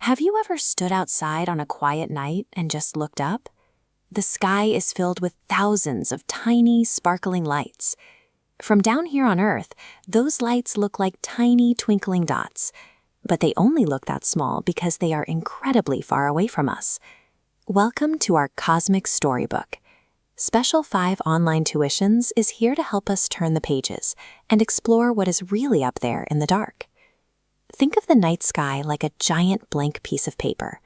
Have you ever stood outside on a quiet night and just looked up? The sky is filled with thousands of tiny, sparkling lights. From down here on Earth, those lights look like tiny, twinkling dots. But they only look that small because they are incredibly far away from us. Welcome to our cosmic storybook. Special5 Online Tuitions is here to help us turn the pages and explore what is really up there in the dark. Think of the night sky like a giant blank piece of paper.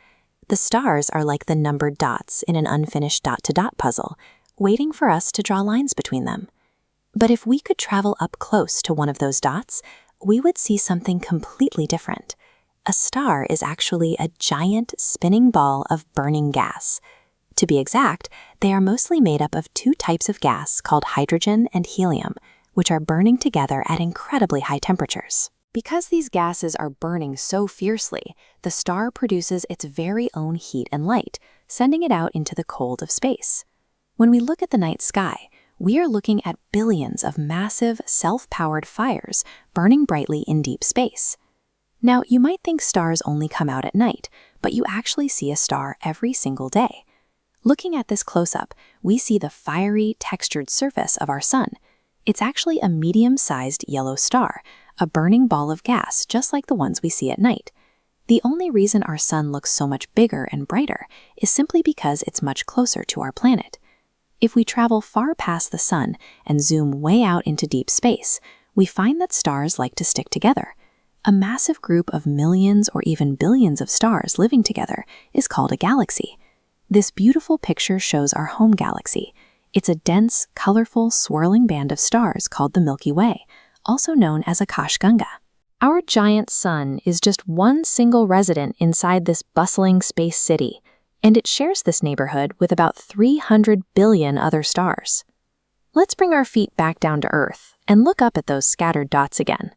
The stars are like the numbered dots in an unfinished dot-to-dot puzzle, waiting for us to draw lines between them. But if we could travel up close to one of those dots, we would see something completely different. A star is actually a giant spinning ball of burning gas. To be exact, they are mostly made up of two types of gas called hydrogen and helium, which are burning together at incredibly high temperatures. Because these gases are burning so fiercely, the star produces its very own heat and light, sending it out into the cold of space. When we look at the night sky, we are looking at billions of massive, self-powered fires burning brightly in deep space. Now, you might think stars only come out at night, but you actually see a star every single day. Looking at this close-up, we see the fiery, textured surface of our sun. It's actually a medium-sized yellow star, a burning ball of gas just like the ones we see at night. The only reason our sun looks so much bigger and brighter is simply because it's much closer to our planet. If we travel far past the sun and zoom way out into deep space, we find that stars like to stick together. A massive group of millions or even billions of stars living together is called a galaxy. This beautiful picture shows our home galaxy. It's a dense, colorful, swirling band of stars called the Milky Way, also known as Akashganga. Our giant sun is just one single resident inside this bustling space city, and it shares this neighborhood with about 300 billion other stars. Let's bring our feet back down to Earth and look up at those scattered dots again.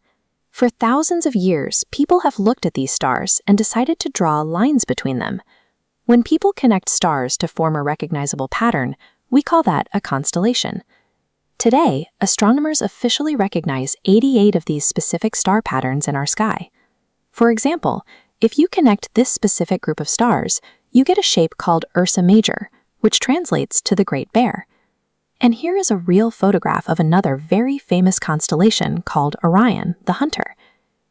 For thousands of years, people have looked at these stars and decided to draw lines between them. When people connect stars to form a recognizable pattern, we call that a constellation. Today, astronomers officially recognize 88 of these specific star patterns in our sky. For example, if you connect this specific group of stars, you get a shape called Ursa Major, which translates to the Great Bear. And here is a real photograph of another very famous constellation called Orion, the Hunter.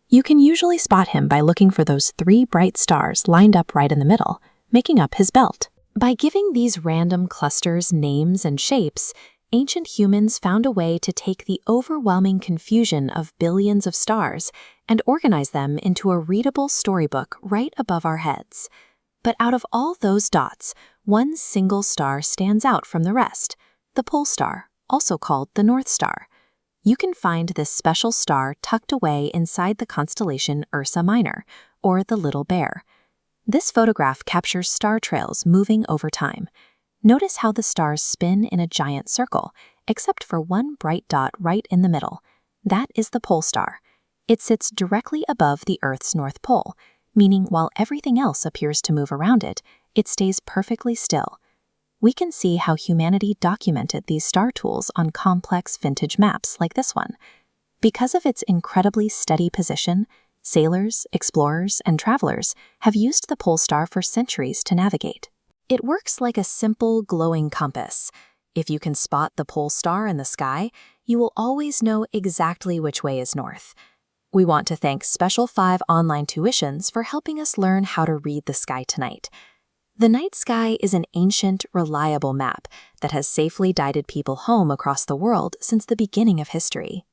You can usually spot him by looking for those three bright stars lined up right in the middle, making up his belt. By giving these random clusters names and shapes, ancient humans found a way to take the overwhelming confusion of billions of stars and organize them into a readable storybook right above our heads. But out of all those dots, one single star stands out from the rest, the pole star, also called the North Star. You can find this special star tucked away inside the constellation Ursa Minor, or the Little Bear. This photograph captures star trails moving over time. Notice how the stars spin in a giant circle, except for one bright dot right in the middle. That is the pole star. It sits directly above the Earth's North Pole, meaning while everything else appears to move around it, it stays perfectly still. We can see how humanity documented these star tools on complex vintage maps like this one. Because of its incredibly steady position, sailors, explorers, and travelers have used the pole star for centuries to navigate. It works like a simple, glowing compass. If you can spot the pole star in the sky, you will always know exactly which way is north. We want to thank Special5 Online Tuitions for helping us learn how to read the sky tonight. The night sky is an ancient, reliable map that has safely guided people home across the world since the beginning of history.